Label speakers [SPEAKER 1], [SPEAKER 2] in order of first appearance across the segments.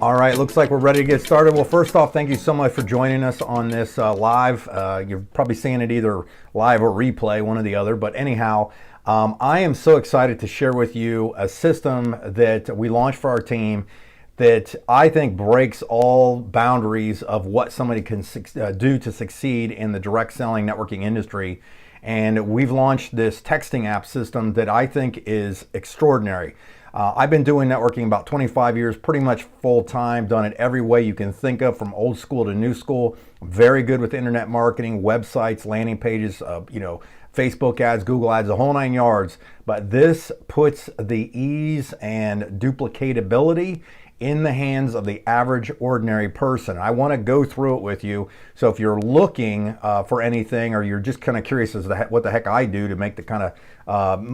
[SPEAKER 1] All right, looks like we're ready to get started. Well, first off, thank you so much for joining us on this live. You're probably seeing it either live or replay, one or the other. But anyhow, I am so excited to share with you a system that we launched for our team that I think breaks all boundaries of what somebody can do to succeed in the direct selling networking industry. And we've launched this texting app system that I think is extraordinary. I've been doing networking about 25 years, pretty much full time, done it every way you can think of, from old school to new school. Very good with internet marketing, websites, landing pages, Facebook ads, Google ads, the whole 9 yards. But this puts the ease and duplicatability in the hands of the average ordinary person. I want to go through it with you. So if you're looking for anything, or you're just kind of curious as to what the heck I do to make the kind of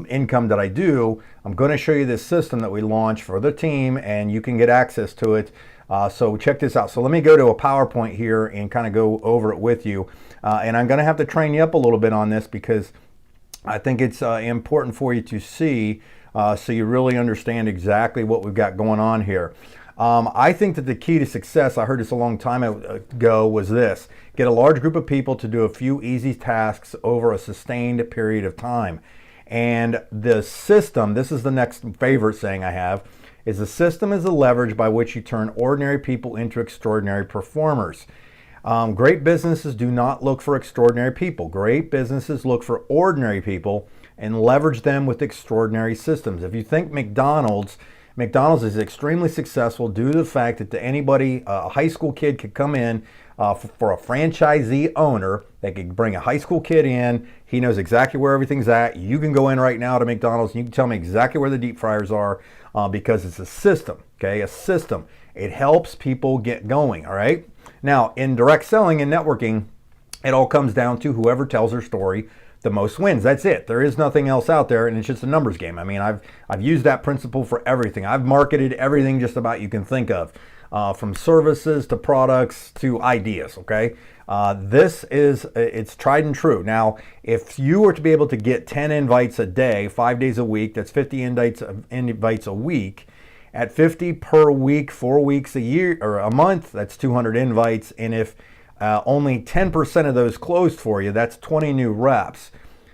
[SPEAKER 1] income that I do, I'm going to show you this system that we launched for the team, and you can get access to it. So check this out. So let me go to a PowerPoint here and kind of go over it with you. And I'm going to have to train you up a little bit on this because I think it's important for you to see so you really understand exactly what we've got going on here. I think that the key to success, I heard this a long time ago, was this: get a large group of people to do a few easy tasks over a sustained period of time. And the system, this is the next favorite saying I have, is the system is the leverage by which you turn ordinary people into extraordinary performers. Great businesses do not look for extraordinary people. Great businesses look for ordinary people and leverage them with extraordinary systems. If you think McDonald's is extremely successful due to the fact that anybody, a high school kid could come in for a franchisee owner. They could bring a high school kid in. He knows exactly where everything's at. You can go in right now to McDonald's and you can tell me exactly where the deep fryers are because it's a system, okay? A system. It helps people get going, all right? Now, in direct selling and networking, it all comes down to whoever tells their story the most wins. That's it. There is nothing else out there, and it's just a numbers game. I mean, I've used that principle for everything. I've marketed everything just about you can think of, from services to products to ideas, okay? It's tried and true. Now, if you were to be able to get 10 invites a day, 5 days a week, that's 50 invites a week. At 50 per week, 4 weeks a year or a month, that's 200 invites. And if only 10% of those closed for you, that's 20 new reps.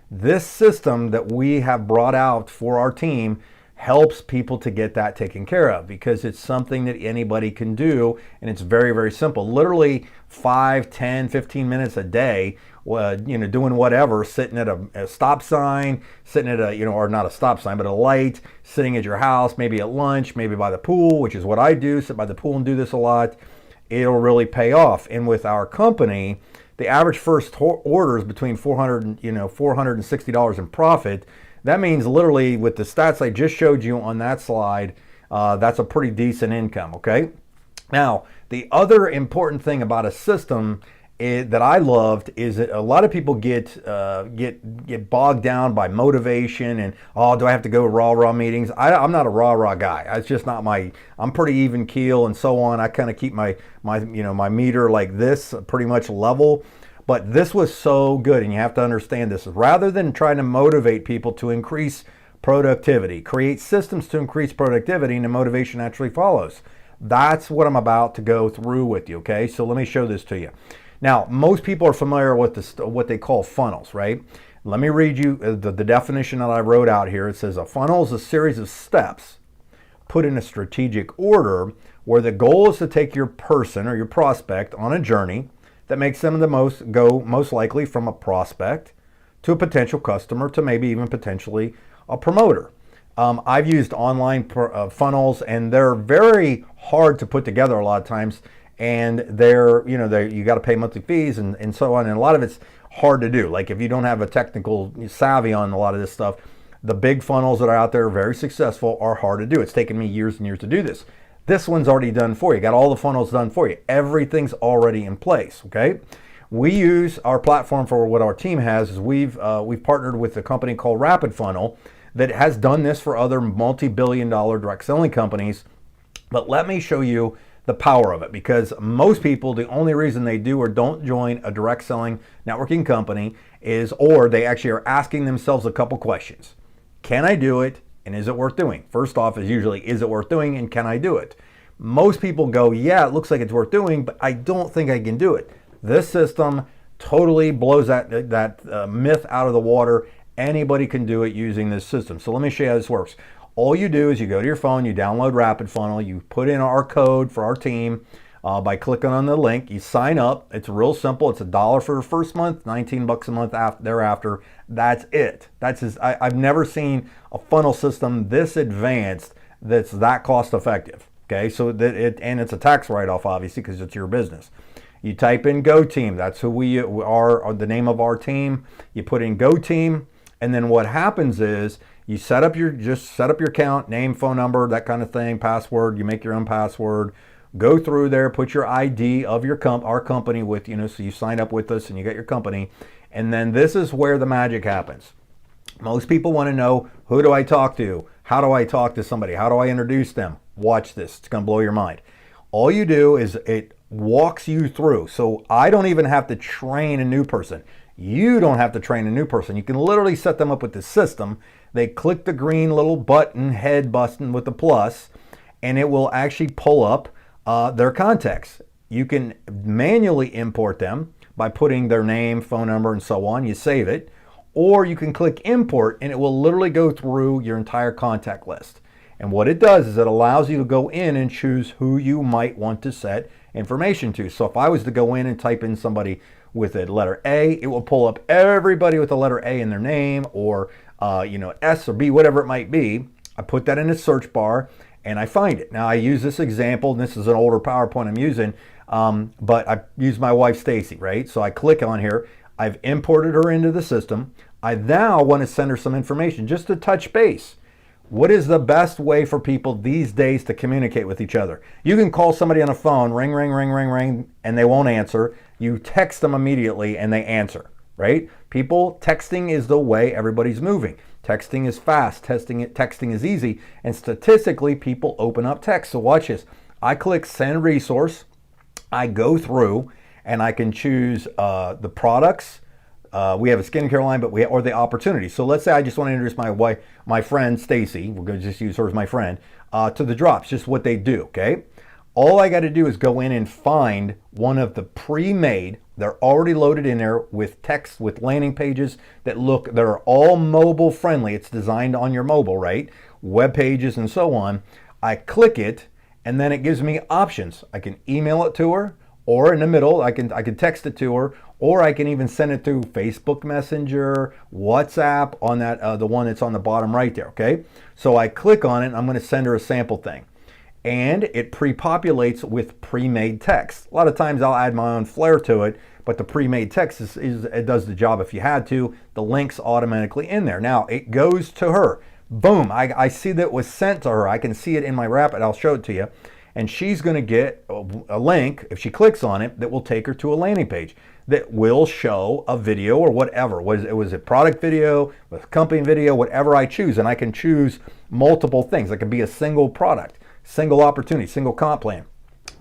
[SPEAKER 1] This system that we have brought out for our team helps people to get that taken care of because it's something that anybody can do, and it's very, very simple. Literally 5, 10, 15 minutes a day, doing whatever, sitting at a stop sign, sitting at or not a stop sign, but a light, sitting at your house, maybe at lunch, maybe by the pool, which is what I do, sit by the pool and do this a lot. It'll really pay off. And with our company, the average first order is between $460 in profit. That means literally with the stats I just showed you on that slide, that's a pretty decent income, okay? Now, the other important thing about a system that I loved is that a lot of people get bogged down by motivation and, oh, do I have to go to rah-rah meetings? I'm not a rah-rah guy. It's just not I'm pretty even keel and so on. I kind of keep my meter like this, pretty much level. But this was so good, and you have to understand this. Rather than trying to motivate people to increase productivity, create systems to increase productivity, and the motivation actually follows. That's what I'm about to go through with you, okay? So let me show this to you. Now, most people are familiar with what they call funnels, right? Let me read you the definition that I wrote out here. It says a funnel is a series of steps put in a strategic order where the goal is to take your person or your prospect on a journey that makes them go most likely from a prospect to a potential customer to maybe even potentially a promoter. I've used online funnels, and they're very hard to put together a lot of times, and you got to pay monthly fees and so on, and a lot of it's hard to do. Like if you don't have a technical savvy on a lot of this stuff, the big funnels that are out there very successful are hard to do. It's taken me years and years to do this. This one's already done for you. Got all the funnels done for you. Everything's already in place, okay? We use our platform for what our team has is we've partnered with a company called Rapid Funnel that has done this for other multi-billion-dollar direct selling companies. But let me show you the power of it, because most people, the only reason they do or don't join a direct selling networking company or they actually are asking themselves a couple questions. Can I do it? And is it worth doing? First off is usually, is it worth doing and can I do it? Most people go, yeah, it looks like it's worth doing, but I don't think I can do it. This system totally blows that myth out of the water. Anybody can do it using this system. So let me show you how this works. All you do is you go to your phone, you download RapidFunnel, you put in our code for our team by clicking on the link, you sign up. It's real simple. It's $1 for the first month, $19 a month thereafter. That's it. I've never seen a funnel system this advanced that's that cost effective. Okay, so and it's a tax write-off, obviously, because it's your business. You type in Go Team. That's who we are, the name of our team. You put in Go Team, and then what happens is you set up your account, name, phone number, that kind of thing, password. You make your own password. Go through there, put your ID of our company with, so you sign up with us and you get your company. And then this is where the magic happens. Most people want to know, who do I talk to? How do I talk to somebody? How do I introduce them? Watch this. It's going to blow your mind. All you do is it walks you through. So I don't even have to train a new person. You don't have to train a new person. You can literally set them up with the system. They click the green little head button with the plus, and it will actually pull up their contacts. You can manually import them by putting their name, phone number, and so on. You save it. Or you can click import, and it will literally go through your entire contact list. And what it does is it allows you to go in and choose who you might want to set information to. So if I was to go in and type in somebody with a letter A, it will pull up everybody with the letter A in their name, or S or B, whatever it might be. I put that in the search bar and I find it. Now I use this example, and this is an older PowerPoint I'm using, but I use my wife Stacy, right? So I click on here. I've imported her into the system. I now want to send her some information just to touch base. What is the best way for people these days to communicate with each other? You can call somebody on a phone, ring, ring, ring, ring, ring, and they won't answer. You text them immediately and they answer, right? Texting is the way everybody's moving. Texting is fast, texting is easy, and statistically people open up text. So watch this. I click send resource, I go through, and I can choose the products. We have a skincare line, or the opportunity. So let's say I just want to introduce my friend Stacy. We're going to just use her as my friend to the drops, just what they do. Okay. All I got to do is go in and find one of the pre-made. They're already loaded in there with text, with landing pages that are all mobile friendly. It's designed on your mobile, right? Web pages and so on. I click it, and then it gives me options. I can email it to her, or in the middle, I can text it to her, or I can even send it through Facebook Messenger, WhatsApp, on that the one that's on the bottom right there. Okay, so I click on it, and I'm going to send her a sample thing, and it pre-populates with pre-made text. A lot of times I'll add my own flair to it, but the pre-made text it does the job if you had to. The link's automatically in there. Now it goes to her. Boom! I see that it was sent to her. I can see it in my Rapid. I'll show it to you. And she's going to get a link, if she clicks on it, that will take her to a landing page that will show a video or whatever. Was it product video, was it company video, whatever I choose. And I can choose multiple things. It could be a single product, single opportunity, single comp plan.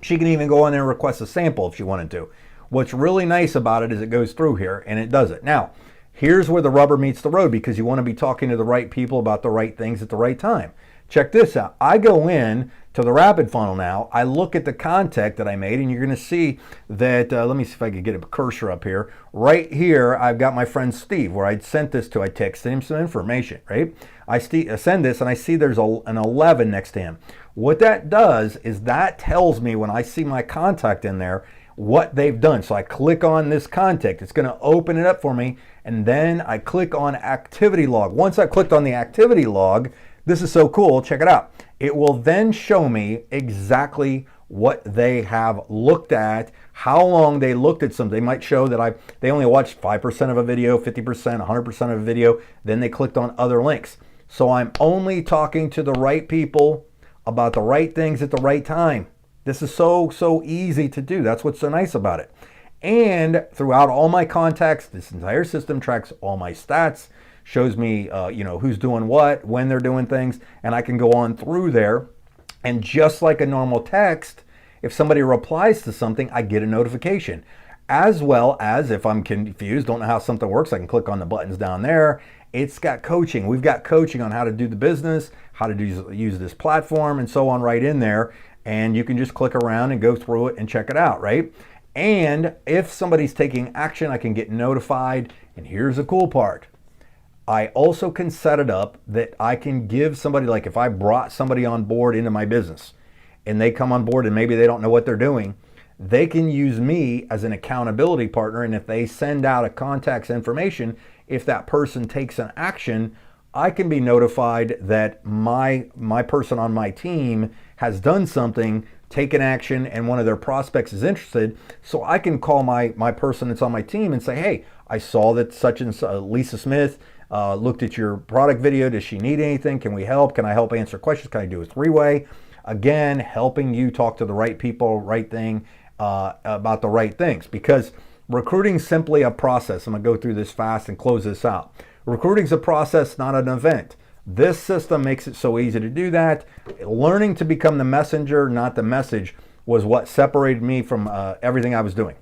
[SPEAKER 1] She can even go on there and request a sample if she wanted to. What's really nice about it is it goes through here and it does it. Now, here's where the rubber meets the road, because you want to be talking to the right people about the right things at the right time. Check this out. I go in to the RapidFunnel now. I look at the contact that I made, and you're going to see that, let me see if I can get a cursor up here. Right here, I've got my friend Steve, where I sent this to. I texted him some information, right? I send this, and I see there's an 11 next to him. What that does is that tells me, when I see my contact in there, what they've done. So I click on this contact. It's going to open it up for me, and then I click on activity log. Once I clicked on the activity log, this is so cool, check it out. It will then show me exactly what they have looked at, how long they looked at something. They might show that they only watched 5% of a video, 50%, 100% of a video, then they clicked on other links. So I'm only talking to the right people about the right things at the right time. This is so easy to do. That's what's so nice about it. And throughout all my contacts, this entire system tracks all my stats, shows me who's doing what, when they're doing things, and I can go on through there. And just like a normal text, if somebody replies to something, I get a notification. As well as, if I'm confused, don't know how something works, I can click on the buttons down there. It's got coaching. We've got coaching on how to do the business, how to use this platform, and so on right in there. and you can just click around and go through it and check it out, right? And if somebody's taking action, I can get notified. And here's the cool part. I also can set it up that I can give somebody, like if I brought somebody on board into my business and they come on board and maybe they don't know what they're doing, they can use me as an accountability partner. And if they send out a contact's information, if that person takes an action, I can be notified that my person on my team has done something, taken action, and one of their prospects is interested. So I can call my person that's on my team and say, hey, I saw that such and Lisa Smith looked at your product video. Does she need anything? Can we help? Can I help answer questions? Can I do a three-way? Again, helping you talk to the right people, right thing, about the right things, because recruiting's simply a process. I'm gonna go through this fast and close this out. Recruiting's a process, not an event. This system makes it so easy to do that. Learning to become the messenger, not the message, was what separated me from everything I was doing.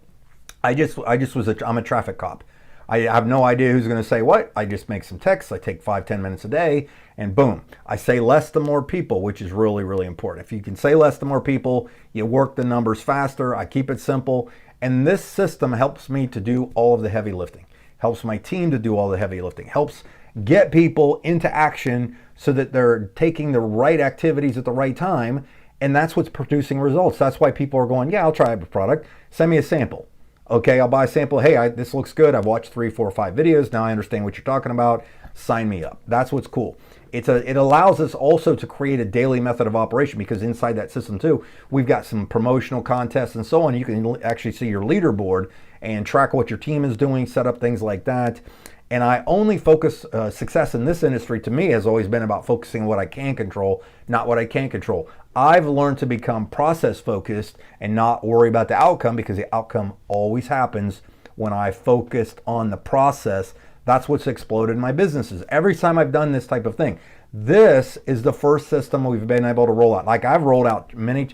[SPEAKER 1] I'm a traffic cop. I have no idea who's going to say what. I just make some texts. I take 5-10 minutes a day, and boom. I say less to more people, which is really, really important. If you can say less to more people, you work the numbers faster. I keep it simple. And this system helps me to do all of the heavy lifting, helps my team to do all the heavy lifting, helps get people into action so that they're taking the right activities at the right time. And that's what's producing results. That's why people are going, yeah, I'll try a product. Send me a sample. Okay, I'll buy a sample. Hey, this looks good. I've watched 3, 4, 5 videos. Now I understand what you're talking about. Sign me up. That's what's cool. It allows us also to create a daily method of operation, because inside that system too, we've got some promotional contests and so on. You can actually see your leaderboard and track what your team is doing, set up things like that. And I only focus, success in this industry to me has always been about focusing on what I can control, not what I can't control. I've learned to become process focused and not worry about the outcome, because the outcome always happens when I focused on the process. That's what's exploded my businesses. Every time I've done this type of thing, this is the first system we've been able to roll out. Like I've rolled out many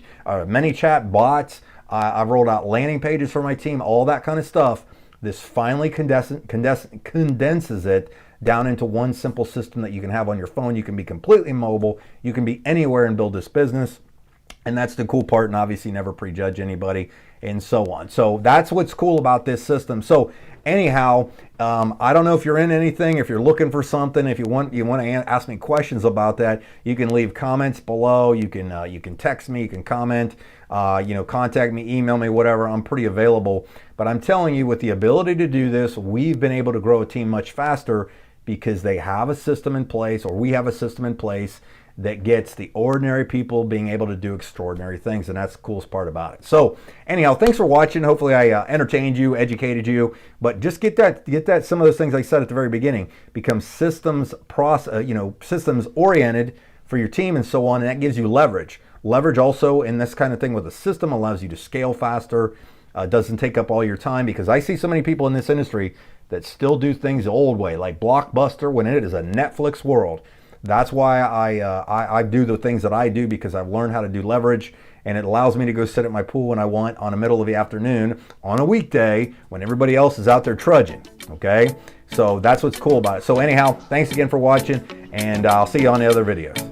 [SPEAKER 1] chat bots. I've rolled out landing pages for my team, all that kind of stuff. This finally condenses it down into one simple system that you can have on your phone. You can be completely mobile. You can be anywhere and build this business. And that's the cool part, and obviously never prejudge anybody and so on. So that's what's cool about this system. So anyhow, I don't know if you're in anything, if you're looking for something, if you want to ask me questions about that, you can leave comments below. You can text me, you can comment, contact me, email me, whatever. I'm pretty available. But I'm telling you, with the ability to do this, we've been able to grow a team much faster because they have a system in place, or we have a system in place that gets the ordinary people being able to do extraordinary things, and that's the coolest part about it. So anyhow, thanks for watching. Hopefully I entertained you, educated you, but just get that some of those things I said at the very beginning, become systems oriented for your team and so on, and that gives you leverage. Leverage also in this kind of thing with a system allows you to scale faster, doesn't take up all your time, because I see so many people in this industry that still do things the old way, like Blockbuster, when it is a Netflix world. That's why I do the things that I do, because I've learned how to do leverage, and it allows me to go sit at my pool when I want on the middle of the afternoon on a weekday when everybody else is out there trudging, okay? So that's what's cool about it. So anyhow, thanks again for watching, and I'll see you on the other videos.